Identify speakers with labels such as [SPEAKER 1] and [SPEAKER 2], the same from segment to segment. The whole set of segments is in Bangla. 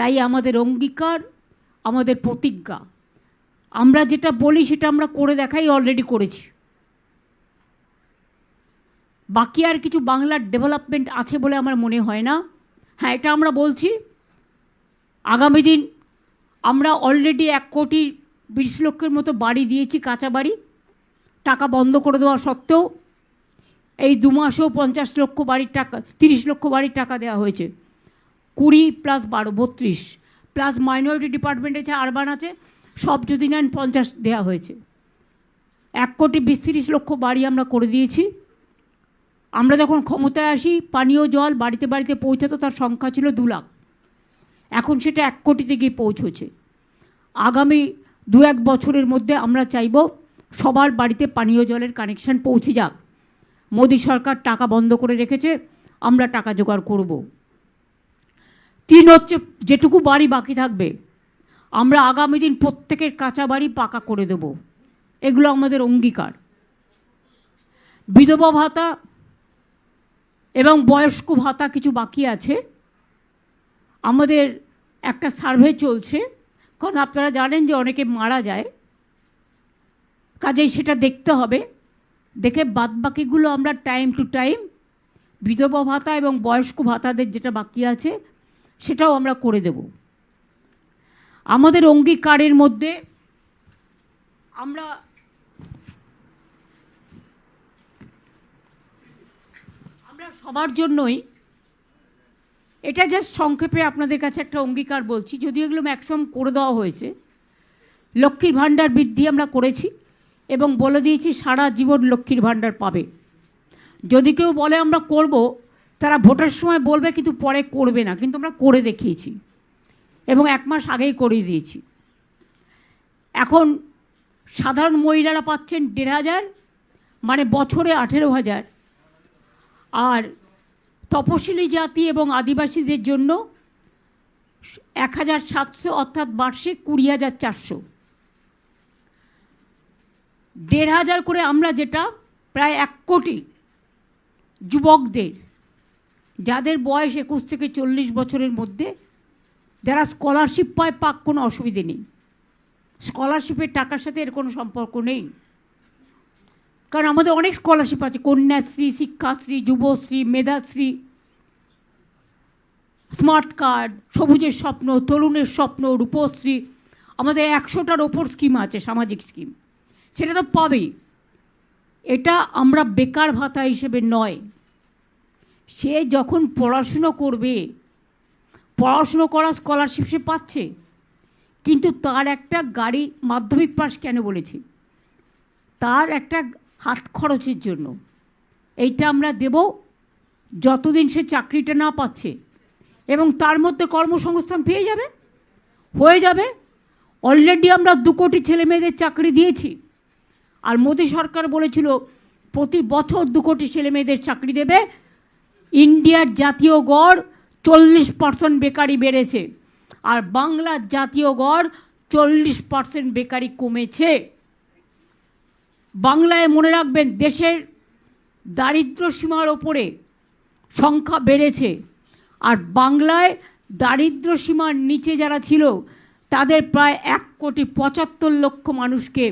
[SPEAKER 1] তাই আমাদের অঙ্গীকার, আমাদের প্রতিজ্ঞা, আমরা যেটা বলি সেটা আমরা করে দেখাই, অলরেডি করেছি। বাকি আর কিছু বাংলার ডেভেলপমেন্ট আছে বলে আমার মনে হয় না। হ্যাঁ, এটা আমরা বলছি, আগামী দিন আমরা অলরেডি 1,20,00,000 মতো বাড়ি দিয়েছি, কাঁচা বাড়ি। টাকা বন্ধ করে দেওয়া সত্ত্বেও এই 2 মাসেও 50 লক্ষ বাড়ির টাকা, 30 লক্ষ বাড়ির টাকা দেওয়া হয়েছে। 20 + 12 32 প্লাস মাইনরিটি ডিপার্টমেন্টে যে আরবান আছে সব যদি নেন 50 দেওয়া হয়েছে। 1,20,30,00,000 বাড়ি আমরা করে দিয়েছি। আমরা যখন ক্ষমতায় আসি পানীয় জল বাড়িতে বাড়িতে পৌঁছাতো, তার সংখ্যা ছিল 2 লাখ, এখন সেটা 1 কোটিতে গিয়ে পৌঁছেছে। আগামী 2-1 বছরের মধ্যে আমরা চাইব সবার বাড়িতে পানীয় জলের কানেকশান পৌঁছে যাক। মোদী সরকার টাকা বন্ধ করে রেখেছে, আমরা টাকা জোগাড় করব। 3 হচ্ছে, যেটুকু বাড়ি বাকি থাকবে আমরা আগামী দিন প্রত্যেকের কাঁচা বাড়ি পাকা করে দেব, এগুলো আমাদের অঙ্গীকার। বিধবা ভাতা এবং বয়স্ক ভাতা কিছু বাকি আছে, আমাদের একটা সার্ভে চলছে, কারণ আপনারা জানেন যে অনেকে মারা যায়, কাজেই সেটা দেখতে হবে। দেখে বাদবাকিগুলো আমরা টাইম টু টাইম বিধবা ভাতা এবং বয়স্ক ভাতাদের যেটা বাকি আছে সেটাও আমরা করে দেব। আমাদের অঙ্গীকারের মধ্যে আমরা সবার জন্যই, এটা জাস্ট সংক্ষেপে আপনাদের কাছে একটা অঙ্গীকার বলছি, যদিও এগুলো ম্যাক্সিমাম করে দেওয়া হয়েছে। লক্ষ্মীর ভাণ্ডার বৃদ্ধি আমরা করেছি এবং বলে দিয়েছি সারা জীবন লক্ষ্মীর ভাণ্ডার পাবে। যদি কেউ বলে আমরা করব, তারা ভোটের সময় বলবে কিন্তু পরে করবে না, কিন্তু আমরা করে দেখিয়েছি এবং 1 মাস আগেই করিয়ে দিয়েছি। এখন সাধারণ মহিলারা পাচ্ছেন 1,500, মানে বছরে 18,000, আর তপশিলি জাতি এবং আদিবাসীদের জন্য 1,700, অর্থাৎ বার্ষিক 20,400। 1,500 করে আমরা, যেটা প্রায় 1 কোটি যুবকদের, যাদের বয়স 21 থেকে 40 বছরের মধ্যে, যারা স্কলারশিপ পায়, পাক, কোনো অসুবিধে নেই। স্কলারশিপের টাকার সাথে এর কোনো সম্পর্ক নেই, কারণ আমাদের অনেক স্কলারশিপ আছে, কন্যাশ্রী, শিক্ষাশ্রী, যুবশ্রী, মেধাশ্রী, স্মার্ট কার্ড, সবুজের স্বপ্ন, তরুণের স্বপ্ন, রূপশ্রী, আমাদের 100টার ওপর স্কিম আছে, সামাজিক স্কিম, সেটা তো পাবেই। এটা আমরা বেকার ভাতা হিসেবে নয়, সে যখন পড়াশুনো করবে, পড়াশুনো করার স্কলারশিপ সে পাচ্ছে, কিন্তু তার একটা গাড়ি, মাধ্যমিক পাস কেন বলেছি, তার একটা হাত খরচের জন্য এইটা আমরা দেব যতদিন সে চাকরিটা না পাচ্ছে, এবং তার মধ্যে কর্মসংস্থান পেয়ে যাবে, হয়ে যাবে। অলরেডি আমরা 2 কোটি ছেলে মেয়েদের চাকরি দিয়েছি, আর মোদী সরকার বলেছিল প্রতি বছর 2 কোটি ছেলে মেয়েদের চাকরি দেবে। ইন্ডিয়ার জাতীয় গড় 40% বেকারি বেড়েছে, আর বাংলার জাতীয় গড় 40% বেকারি কমেছে। বাংলায় মনে রাখবেন, দেশের দারিদ্র সীমার ওপরে সংখ্যা বেড়েছে, আর বাংলায় দারিদ্র সীমার নিচে যারা ছিল তাদের প্রায় 1,75,00,000 মানুষকে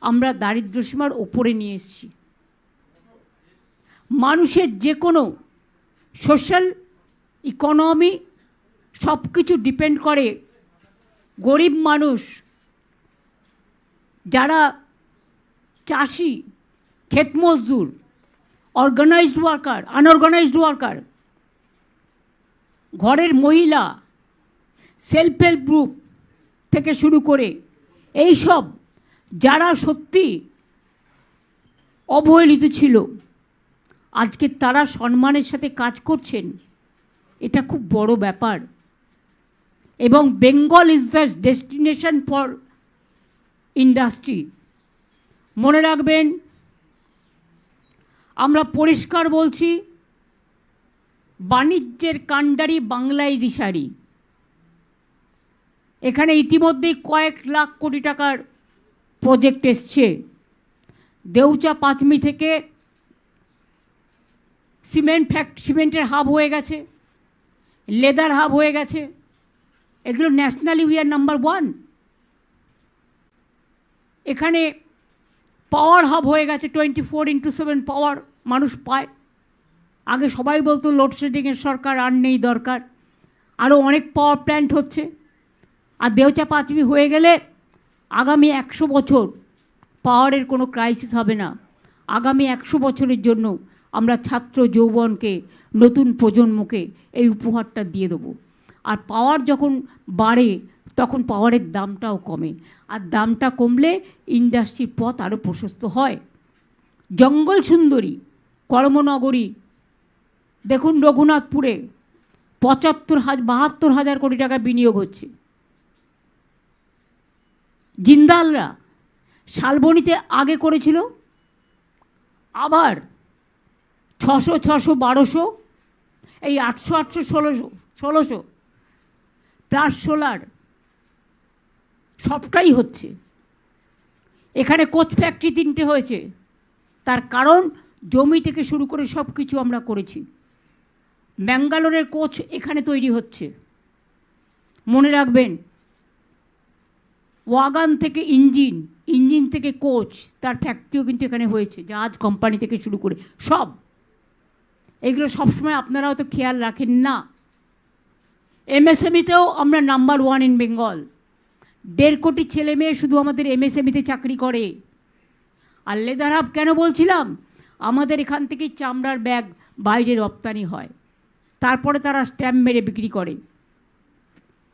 [SPEAKER 1] আমরা দারিদ্র সীমার ওপরে নিয়ে এসেছি। মানুষের যে কোনো সোশ্যাল, ইকোনমি সব কিছু ডিপেন্ড করে গরিব মানুষ, যারা চাষি, ক্ষেত মজদুর, অর্গানাইজড ওয়ার্কার, আনঅর্গানাইজড ওয়ার্কার, ঘরের মহিলা, সেলফ হেল্প গ্রুপ থেকে শুরু করে এই সব যারা সত্যি অবহেলিত ছিল, আজকে তারা সম্মানের সাথে কাজ করছেন, এটা খুব বড় ব্যাপার। এবং Bengal is the destination for industry. মনে রাখবেন, আমরা পরিষ্কার বলছি, বাণিজ্যের কাণ্ডারি বাংলায় দিশারি। এখানে ইতিমধ্যেই কয়েক লাখ কোটি টাকার প্রজেক্ট এসছে। দেউচা পাঁচমি থেকে সিমেন্টের হাব হয়ে গেছে, লেদার হাব হয়ে গেছে, এগুলো ন্যাশনালি উই আর নাম্বার 1। এখানে পাওয়ার হাব হয়ে গেছে, 24/7 পাওয়ার মানুষ পায়। আগে সবাই বলতো লোডশেডিংয়ের সরকার, আর নেই দরকার। আরও অনেক পাওয়ার প্ল্যান্ট হচ্ছে। আর দেওচা পাঁচমি হয়ে গেলে আগামী 100 বছর পাওয়ারের কোনো ক্রাইসিস হবে না। আগামী 100 বছরের জন্য আমরা ছাত্র যৌবনকে, নতুন প্রজন্মকে এই উপহারটা দিয়ে দেবো। আর পাওয়ার যখন বাড়ে তখন পাওয়ারের দামটাও কমে, আর দামটা কমলে ইন্ডাস্ট্রির পথ আরও প্রশস্ত হয়। জঙ্গল সুন্দরী, কর্মনগরী, দেখুন রঘুনাথপুরে 72,000 কোটি টাকা বিনিয়োগ হচ্ছে। জিন্দালরা শালবনীতে আগে করেছিল, আবার 600, 1200, এই 800, 1600 প্লাস সোলার সবটাই হচ্ছে। এখানে কোচ ফ্যাক্টরি 3টে হয়েছে, তার কারণ জমি থেকে শুরু করে সব কিছু আমরা করেছি। ব্যাঙ্গালোরের কোচ এখানে তৈরি হচ্ছে, মনে রাখবেন। ওয়াগান থেকে ইঞ্জিন, ইঞ্জিন থেকে কোচ, তার ফ্যাক্টরিও কিন্তু এখানে হয়েছে। জাহাজ কোম্পানি থেকে শুরু করে সব। এগুলো সবসময় আপনারা হয়তো খেয়াল রাখেন না। এমএসএমইতেও আমরা নাম্বার 1 ইন বেঙ্গল। 1.5 কোটি ছেলে মেয়ে শুধু আমাদের এমএসএমইতে চাকরি করে। আর লেদার হাব কেন বলছিলাম, আমাদের এখান থেকেই চামড়ার ব্যাগ বাইরে রপ্তানি হয়, তারপরে তারা স্ট্যাম্প মেরে বিক্রি করে।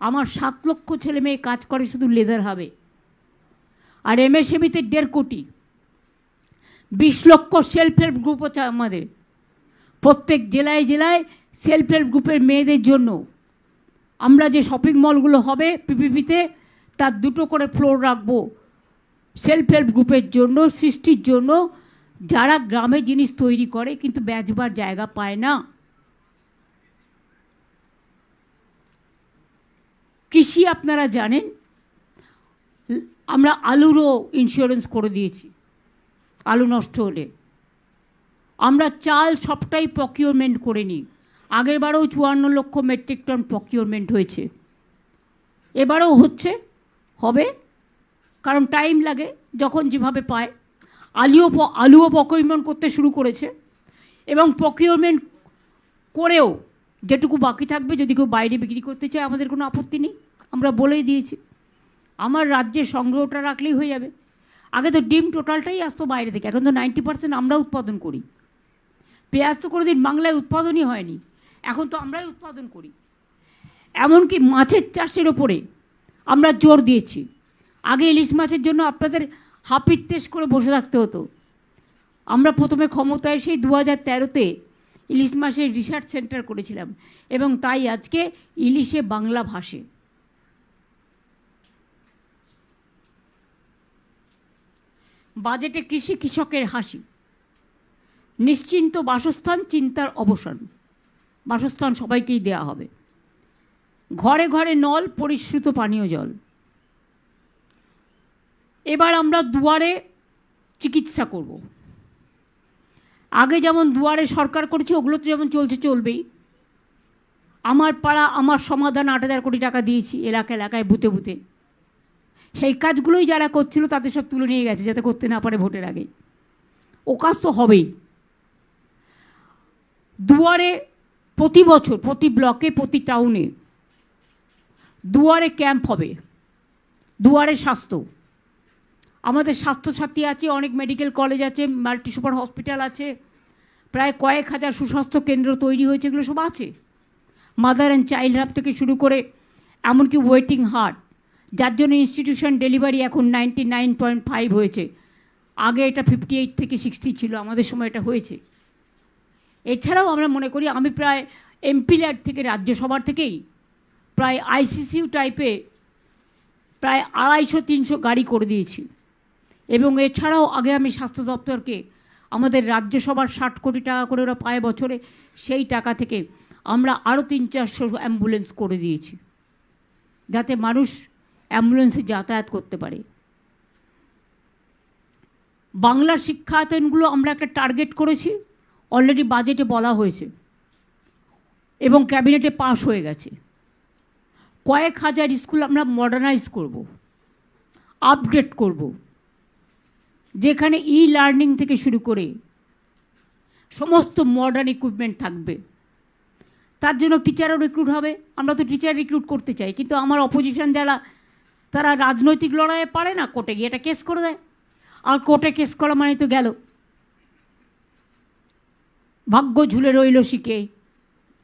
[SPEAKER 1] আমার 7 লক্ষ ছেলে মেয়ে কাজ করে শুধু লেদার হাবে। আর এমএসএমইতে 1.5 কোটি, 20 লক্ষ সেলফ হেল্প গ্রুপ আছে আমাদের। প্রত্যেক জেলায় জেলায় সেলফ হেল্প গ্রুপের মেয়েদের জন্য আমরা যে শপিং মলগুলো হবে পিপিপিতে, তার 2টো করে ফ্লোর রাখবো সেলফ হেল্প গ্রুপের জন্য, সৃষ্টির জন্য, যারা গ্রামে জিনিস তৈরি করে কিন্তু বেচবার জায়গা পায় না। কৃষি আপনারা জানেন, আমরা আলুরও ইন্স্যুরেন্স করে দিয়েছি। আলু নষ্ট হলে আমরা চাল সবটাই প্রকিউরমেন্ট করে নিই। আগের বারেও 54 লক্ষ মেট্রিক টন প্রকিউরমেন্ট হয়েছে, এবারেও হচ্ছে, হবে, কারণ টাইম লাগে, যখন যেভাবে পায়। আলুও প্রকিউরমেন্ট করতে শুরু করেছে, এবং প্রকিউরমেন্ট করেও যেটুকু বাকি থাকবে যদি কেউ বাইরে বিক্রি করতে চায় আমাদের কোনো আপত্তি নেই, আমরা বলেই দিয়েছি। আমার রাজ্যের সংগ্রহটা রাখলেই হয়ে যাবে। আগে তো ডিম টোটালটাই আসতো বাইরে থেকে, এখন তো 90% আমরা উৎপাদন করি। পেঁয়াজ তো কোনোদিন বাংলায় উৎপাদনই হয়নি, এখন তো আমরাই উৎপাদন করি। এমনকি মাছের চাষের ওপরে আমরা জোর দিয়েছি। আগে ইলিশ মাছের জন্য আপনাদের হাপিত্তেশ করে বসে থাকতে হতো। আমরা প্রথমে ক্ষমতায় সেই 2013-তে ইলিশ মাছের রিসার্চ সেন্টার করেছিলাম, এবং তাই আজকে ইলিশে বাংলা ভাষে। বাজেটে কৃষি কৃষকের হাসি, নিশ্চিন্ত বাসস্থান, চিন্তার অবসান। বাসস্থান সবাইকেই দেয়া হবে, ঘরে ঘরে নল, পরিশ্রুত পানীয় জল। এবার আমরা দুয়ারে চিকিৎসা করব। আগে যেমন দুয়ারে সরকার করেছে, ওগুলো তো যেমন চলছে চলবেই। আমার পাড়া আমার সমাধান 8,000 কোটি টাকা দিয়েছি এলাকায় বুথে বুথে। সেই কাজগুলোই যারা করছিল তাদের সব তুলে নিয়ে গেছে, যাতে করতে না পারে ভোটের আগে। ও কাজ তো হবেই। দুয়ারে প্রতি বছর, প্রতি ব্লকে, প্রতি টাউনে দুয়ারে ক্যাম্প হবে। দুয়ারে স্বাস্থ্য, আমাদের স্বাস্থ্যসাথী আছে, অনেক মেডিকেল কলেজ আছে, মাল্টি সুপার হসপিটাল আছে, প্রায় কয়েক হাজার সুস্বাস্থ্য কেন্দ্র তৈরি হয়েছে, এগুলো সব আছে। মাদার অ্যান্ড চাইল্ড হাব থেকে শুরু করে এমনকি ওয়েটিং হার্ট, যার জন্য ইনস্টিটিউশন ডেলিভারি এখন 99.5 হয়েছে। আগে এটা 58 থেকে 60 ছিল, আমাদের সময় এটা হয়েছে। এছাড়াও আমরা মনে করি, আমি প্রায় এমপি ল্যাড থেকে, রাজ্যসভার থেকেই প্রায় আইসিসিউ টাইপে প্রায় 250-300 গাড়ি করে দিয়েছি। এবং এছাড়াও আগে আমি স্বাস্থ্য দপ্তরকে, আমাদের রাজ্যসভার 60 কোটি টাকা করে ওরা পায় বছরে, সেই টাকা থেকে আমরা আরও 300-400 অ্যাম্বুলেন্স করে দিয়েছি, যাতে মানুষ অ্যাম্বুলেন্সে যাতায়াত করতে পারে। বাংলার শিক্ষায়তনগুলো আমরা একটা টার্গেট করেছি, অলরেডি বাজেটে বলা হয়েছে এবং ক্যাবিনেটে পাস হয়ে গেছে। কয়েক হাজার স্কুল আমরা মডার্নাইজ করব, আপডেট করব, যেখানে ই লার্নিং থেকে শুরু করে সমস্ত মডার্ন ইকুইপমেন্ট থাকবে। তার জন্য টিচারও রিক্রুট হবে। আমরা তো টিচার রিক্রুট করতে চাই, কিন্তু আমার অপোজিশন যারা, তারা রাজনৈতিক লড়াইয়ে পারে না, কোর্টে গিয়ে এটা কেস করে দেয়, আর কোর্টে কেস করা মানে তো গেল, ভাগ্য ঝুলে রইল শিখে।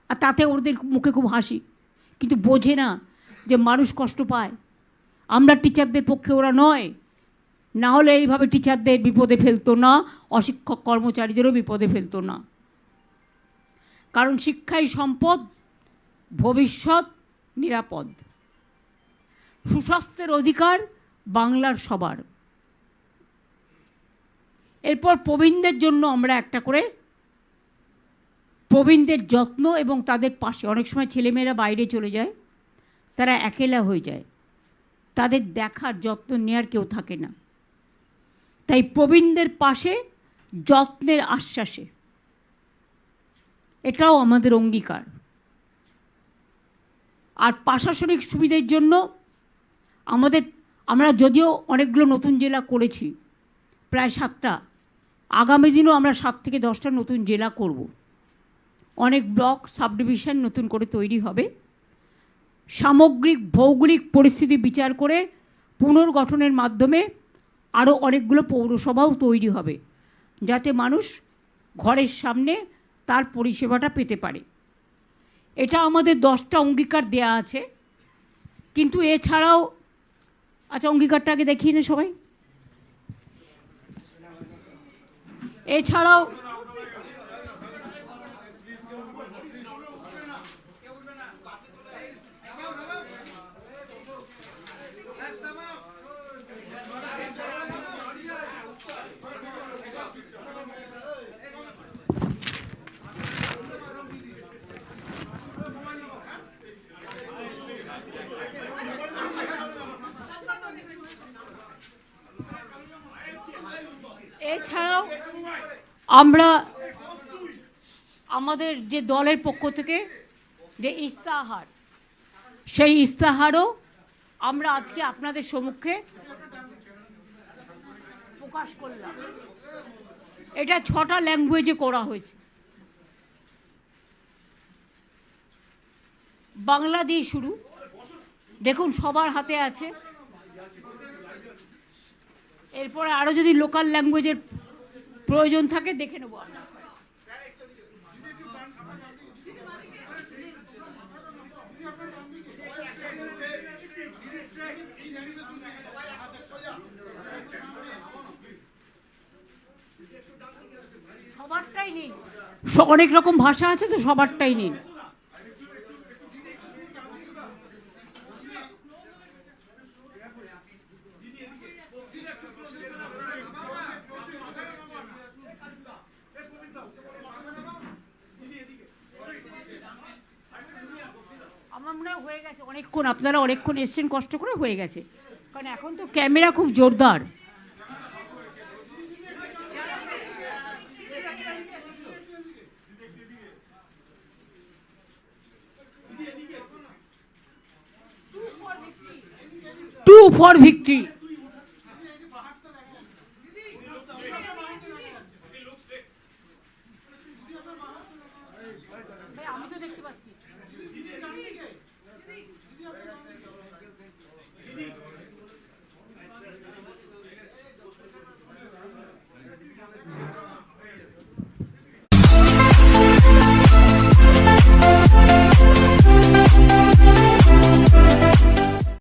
[SPEAKER 1] আর তাতে ওদের মুখে খুব হাসি, কিন্তু বোঝে না যে মানুষ কষ্ট পায়। আমরা টিচারদের পক্ষে ওরা নয়, না হলে এইভাবে টিচারদের বিপদে ফেলতো না, অশিক্ষক কর্মচারীদেরও বিপদে ফেলতো না। কারণ শিক্ষাই সম্পদ, ভবিষ্যৎ নিরাপদ। সুস্বাস্থ্যের অধিকার বাংলার সবার। এরপর প্রবীণদের জন্য আমরা একটা করে প্রবীণদের যত্ন এবং তাদের পাশে, অনেক সময় ছেলেমেয়েরা বাইরে চলে যায়, তারা একেলা হয়ে যায়, তাদের দেখার যত্ন নেওয়ার কেউ থাকে না, তাই প্রবীণদের পাশে যত্নের আশ্বাসে, এটাও আমাদের অঙ্গীকার। আর প্রশাসনিক সুবিধের জন্য আমরা যদিও অনেকগুলো নতুন জেলা করেছি, প্রায় 7টা, আগামী দিনও আমরা 7 থেকে 10টা নতুন জেলা করব। অনেক ব্লক সাব ডিভিশন নতুন করে তৈরি হবে। সামগ্রিক ভৌগোলিক পরিস্থিতি বিচার করে পুনর্গঠনের মাধ্যমে আরও অনেকগুলো পৌরসভাও তৈরি হবে, যাতে মানুষ ঘরের সামনে তার পরিষেবাটা পেতে পারে। এটা আমাদের 10টা অঙ্গীকার দেয়া আছে। কিন্তু এছাড়াও, আচ্ছা অঙ্গীকারটাকে দেখিয়ে নে সবাই। এছাড়াও আমরা আমাদের যে দলের পক্ষ থেকে যে ইস্তাহার, সেই ইস্তাহারও আমরা আজকে আপনাদের সম্মুখে প্রকাশ করলাম। এটা 6টা ল্যাঙ্গুয়েজে করা হয়েছে। বাংলা দিয়ে শুরু, দেখুন সবার হাতে আছে। এরপরে আরও যদি লোকাল ল্যাঙ্গুয়েজের প্রয়োজন থাকে দেখে নেব আমরা। সবারটাই নেই, অনেক রকম ভাষা আছে তো, সবারটাই নেই। আমার মনে হয় হয়ে গেছে অনেকক্ষণ, আপনারা অনেকক্ষণ এসছেন কষ্ট করে, হয়ে গেছে। কারণ এখন তো ক্যামেরা খুব জোরদার। Two for victory.